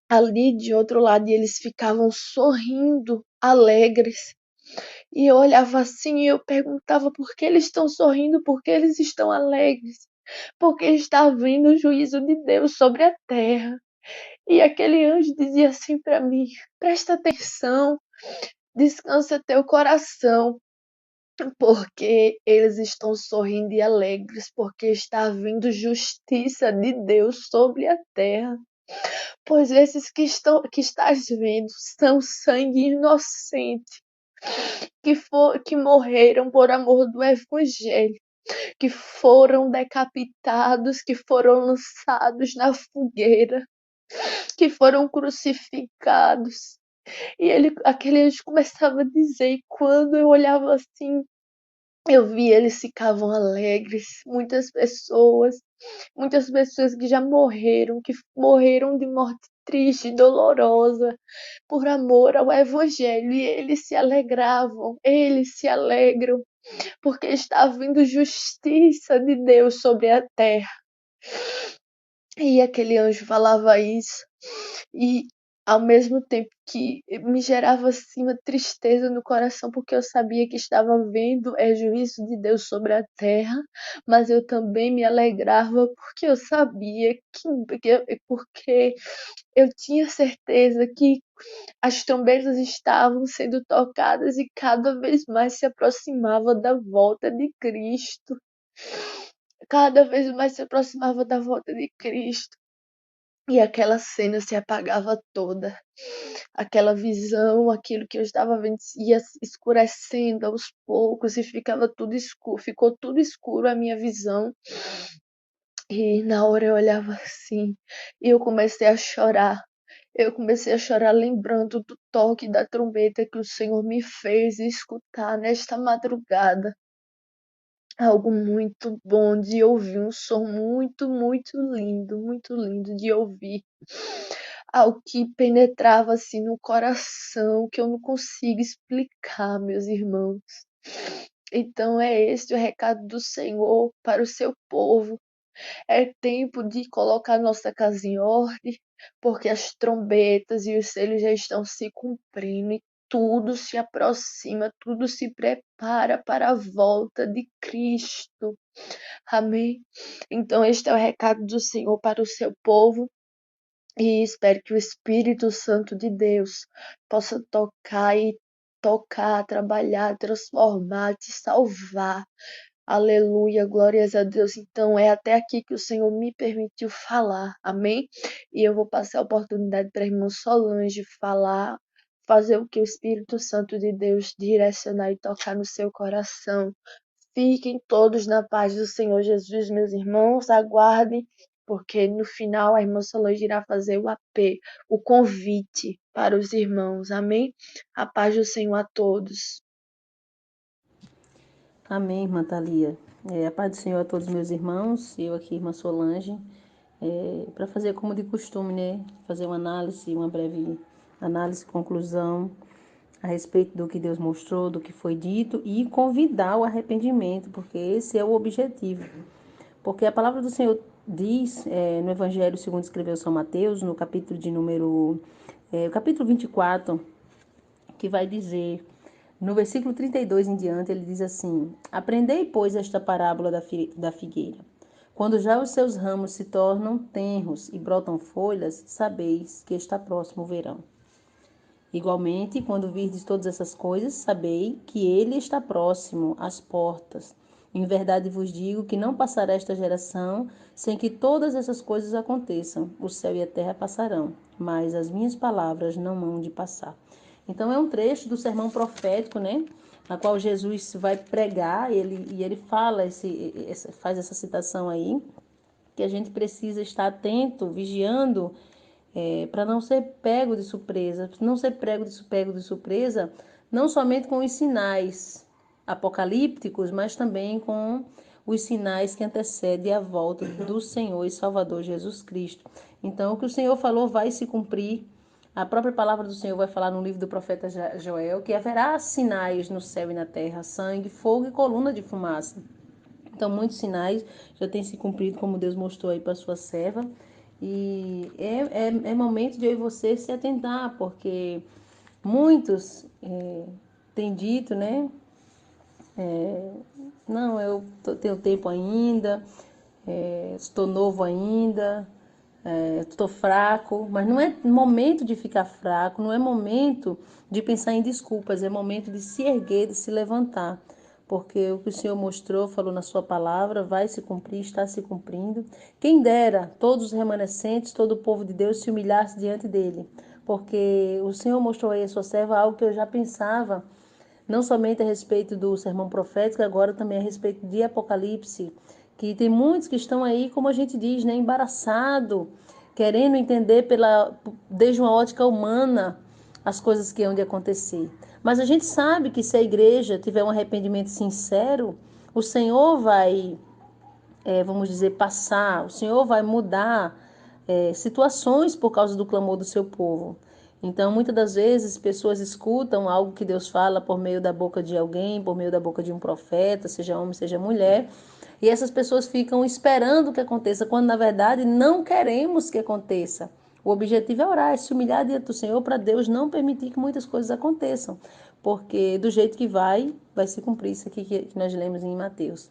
ali de outro lado, e eles ficavam sorrindo, alegres. E eu olhava assim e eu perguntava por que eles estão sorrindo, por que eles estão alegres, porque está vindo o juízo de Deus sobre a terra. E aquele anjo dizia assim para mim: presta atenção, descansa teu coração, porque eles estão sorrindo e alegres, porque está vindo justiça de Deus sobre a terra. Pois esses que estás vendo são sangue inocente, que morreram por amor do Evangelho, que foram decapitados, que foram lançados na fogueira, que foram crucificados. E aquele anjo começava a dizer, e quando eu olhava assim, eu vi eles ficavam alegres, muitas pessoas que já morreram, que morreram de morte triste, dolorosa, por amor ao Evangelho, e eles se alegravam, eles se alegram, porque está vindo justiça de Deus sobre a terra. E aquele anjo falava isso, e ao mesmo tempo que me gerava assim uma tristeza no coração, porque eu sabia que estava vendo juízo de Deus sobre a terra, mas eu também me alegrava porque eu sabia porque eu tinha certeza que as trombetas estavam sendo tocadas e cada vez mais se aproximava da volta de Cristo. Cada vez mais se aproximava da volta de Cristo. E aquela cena se apagava toda. Aquela visão, aquilo que eu estava vendo ia escurecendo aos poucos e ficava tudo escuro. Ficou tudo escuro a minha visão. E na hora eu olhava assim e eu comecei a chorar. Eu comecei a chorar lembrando do toque da trombeta que o Senhor me fez escutar nesta madrugada. Algo muito bom de ouvir, um som muito lindo de ouvir. Algo que penetrava assim no coração, que eu não consigo explicar, meus irmãos. Então é esse o recado do Senhor para o seu povo. É tempo de colocar nossa casa em ordem, porque as trombetas e os selos já estão se cumprindo e tudo se aproxima, tudo se prepara para a volta de Cristo. Amém? Então, este é o recado do Senhor para o seu povo. E espero que o Espírito Santo de Deus possa tocar, trabalhar, transformar, te salvar. Aleluia, glórias a Deus. Então é até aqui que o Senhor me permitiu falar, amém? E eu vou passar a oportunidade para a irmã Solange falar, fazer o que o Espírito Santo de Deus direcionar e tocar no seu coração. Fiquem todos na paz do Senhor Jesus, meus irmãos. Aguardem, porque no final a irmã Solange irá fazer o AP, o convite para os irmãos. Amém? A paz do Senhor a todos. Amém, irmã Thalia. A paz do Senhor a todos meus irmãos. Eu aqui, irmã Solange, para fazer como de costume, né? Fazer uma breve análise e conclusão a respeito do que Deus mostrou, do que foi dito e convidar o arrependimento, porque esse é o objetivo. Porque a palavra do Senhor diz no Evangelho segundo escreveu São Mateus, no capítulo de número, capítulo 24, que vai dizer, no versículo 32 em diante, ele diz assim: Aprendei, pois, esta parábola da figueira. Quando já os seus ramos se tornam tenros e brotam folhas, sabeis que está próximo o verão. Igualmente, quando virdes todas essas coisas, sabei que ele está próximo às portas. Em verdade vos digo que não passará esta geração sem que todas essas coisas aconteçam. O céu e a terra passarão, mas as minhas palavras não hão de passar. Então é um trecho do sermão profético, né? Na qual Jesus vai pregar e ele fala, faz essa citação aí, que a gente precisa estar atento, vigiando, para não ser pego de surpresa, não ser pego de surpresa, não somente com os sinais apocalípticos, mas também com os sinais que antecedem a volta do Senhor e Salvador Jesus Cristo. Então, o que o Senhor falou vai se cumprir. A própria palavra do Senhor vai falar no livro do profeta Joel que haverá sinais no céu e na terra, sangue, fogo e coluna de fumaça. Então, muitos sinais já têm se cumprido, como Deus mostrou aí para sua serva. E é momento de eu e você se atentar, porque muitos têm dito, né? Não, tenho tempo ainda, estou novo ainda, estou fraco, mas não é momento de ficar fraco, não é momento de pensar em desculpas, é momento de se erguer, de se levantar, porque o que o Senhor mostrou, falou na sua palavra, vai se cumprir, está se cumprindo. Quem dera todos os remanescentes, todo o povo de Deus se humilhasse diante dele, porque o Senhor mostrou aí a sua serva algo que eu já pensava, não somente a respeito do sermão profético, agora também a respeito de Apocalipse, que tem muitos que estão aí, como a gente diz, né, embaraçado, querendo entender desde uma ótica humana as coisas que hão de acontecer. Mas a gente sabe que se a igreja tiver um arrependimento sincero, o Senhor vai, vamos dizer, passar, o Senhor vai mudar situações por causa do clamor do seu povo. Então, muitas das vezes, pessoas escutam algo que Deus fala por meio da boca de alguém, por meio da boca de um profeta, seja homem, seja mulher, e essas pessoas ficam esperando que aconteça, quando na verdade não queremos que aconteça. O objetivo é orar, é se humilhar diante do Senhor para Deus não permitir que muitas coisas aconteçam, porque do jeito que vai se cumprir isso aqui que nós lemos em Mateus.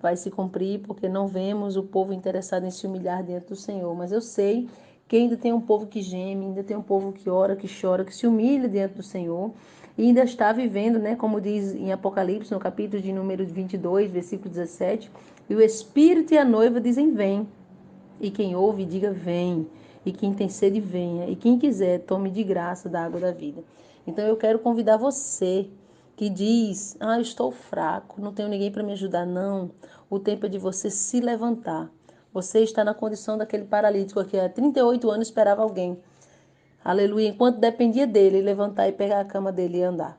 Vai se cumprir porque não vemos o povo interessado em se humilhar diante do Senhor. Mas eu sei que ainda tem um povo que geme, ainda tem um povo que ora, que chora, que se humilha diante do Senhor e ainda está vivendo, né, como diz em Apocalipse, no capítulo de número 22, versículo 17, e o Espírito e a noiva dizem vem, e quem ouve diga vem, e quem tem sede venha, e quem quiser tome de graça da água da vida. Então eu quero convidar você que diz, eu estou fraco, não tenho ninguém para me ajudar, não. O tempo é de você se levantar. Você está na condição daquele paralítico que há 38 anos esperava alguém. Aleluia, enquanto dependia dele, levantar e pegar a cama dele e andar.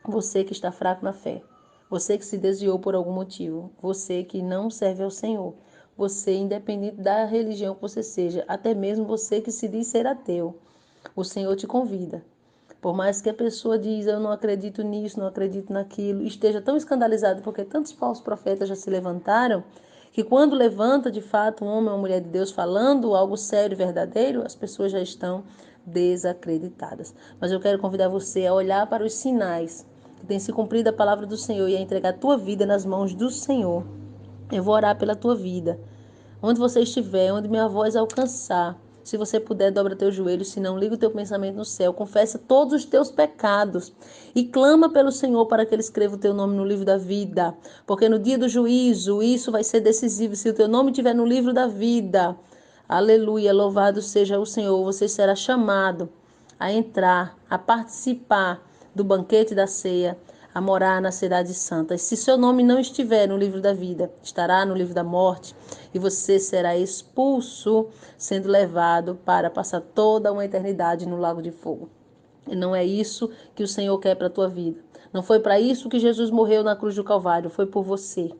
Você que está fraco na fé. Você que se desviou por algum motivo. Você que não serve ao Senhor. Você, independente da religião que você seja, até mesmo você que se diz ser ateu. O Senhor te convida. Por mais que a pessoa diz, eu não acredito nisso, não acredito naquilo, esteja tão escandalizado porque tantos falsos profetas já se levantaram, que quando levanta de fato um homem ou uma mulher de Deus falando algo sério e verdadeiro, as pessoas já estão desacreditadas. Mas eu quero convidar você a olhar para os sinais que tem se cumprido a palavra do Senhor e a entregar a tua vida nas mãos do Senhor. Eu vou orar pela tua vida. Onde você estiver, onde minha voz alcançar, se você puder, dobra teus joelhos, se não, liga o teu pensamento no céu, confessa todos os teus pecados e clama pelo Senhor para que Ele escreva o teu nome no livro da vida, porque no dia do juízo, isso vai ser decisivo, se o teu nome estiver no livro da vida, aleluia, louvado seja o Senhor, você será chamado a entrar, a participar do banquete da ceia, a morar na cidade santa. E se seu nome não estiver no livro da vida, estará no livro da morte, e você será expulso, sendo levado para passar toda uma eternidade no lago de fogo. E não é isso que o Senhor quer para a tua vida. Não foi para isso que Jesus morreu na cruz do Calvário, foi por você.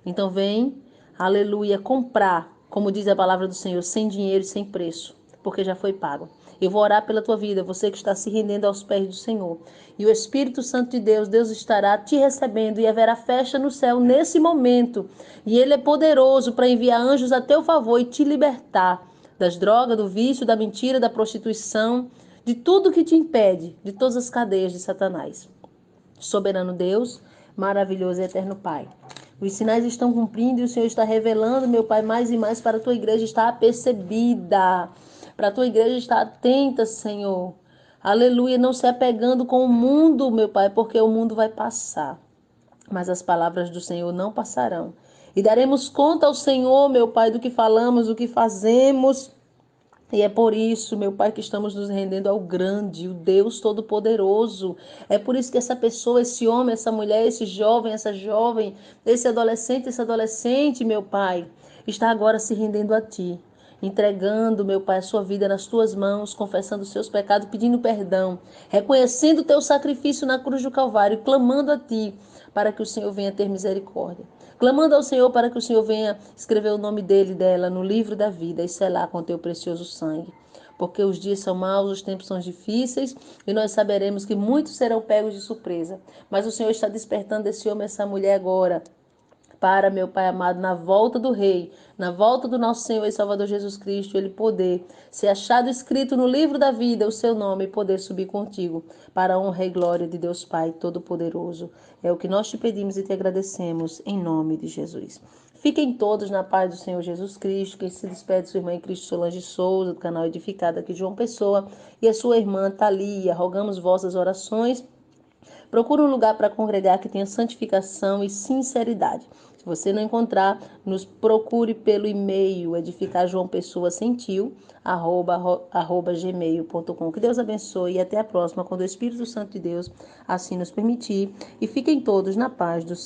Então vem, aleluia, comprar, como diz a palavra do Senhor, sem dinheiro e sem preço, porque já foi pago. Eu vou orar pela tua vida, você que está se rendendo aos pés do Senhor. E o Espírito Santo de Deus, Deus estará te recebendo e haverá festa no céu nesse momento. E Ele é poderoso para enviar anjos a teu favor e te libertar das drogas, do vício, da mentira, da prostituição, de tudo que te impede, de todas as cadeias de Satanás. Soberano Deus, maravilhoso e eterno Pai. Os sinais estão cumprindo e o Senhor está revelando, meu Pai, mais e mais para a tua igreja estar apercebida, para a tua igreja estar atenta, Senhor. Aleluia, não se apegando com o mundo, meu Pai, porque o mundo vai passar, mas as palavras do Senhor não passarão. E daremos conta ao Senhor, meu Pai, do que falamos, do que fazemos. E é por isso, meu Pai, que estamos nos rendendo ao grande, o Deus Todo-Poderoso. É por isso que essa pessoa, esse homem, essa mulher, esse jovem, essa jovem, esse adolescente, meu Pai, está agora se rendendo a Ti. Entregando, meu Pai, a sua vida nas tuas mãos, confessando os seus pecados, pedindo perdão, reconhecendo o teu sacrifício na cruz do Calvário, clamando a Ti, para que o Senhor venha ter misericórdia. Clamando ao Senhor para que o Senhor venha escrever o nome dele e dela no livro da vida e selar com teu precioso sangue. Porque os dias são maus, os tempos são difíceis e nós saberemos que muitos serão pegos de surpresa. Mas o Senhor está despertando esse homem, essa mulher agora, para, meu Pai amado, na volta do Rei, na volta do nosso Senhor e Salvador Jesus Cristo, ele poder ser achado escrito no livro da vida o seu nome e poder subir contigo para a honra e glória de Deus Pai Todo-Poderoso. É o que nós te pedimos e te agradecemos em nome de Jesus. Fiquem todos na paz do Senhor Jesus Cristo. Quem se despede, sua irmã em Cristo Solange Souza, do canal Edificado aqui de João Pessoa, e a sua irmã Thalia. Rogamos vossas orações. Procure um lugar para congregar que tenha santificação e sinceridade. Se você não encontrar, nos procure pelo e-mail edificarjoaopessoasentiu@gmail.com. Que Deus abençoe e até a próxima, quando o Espírito Santo de Deus assim nos permitir. E fiquem todos na paz do Senhor.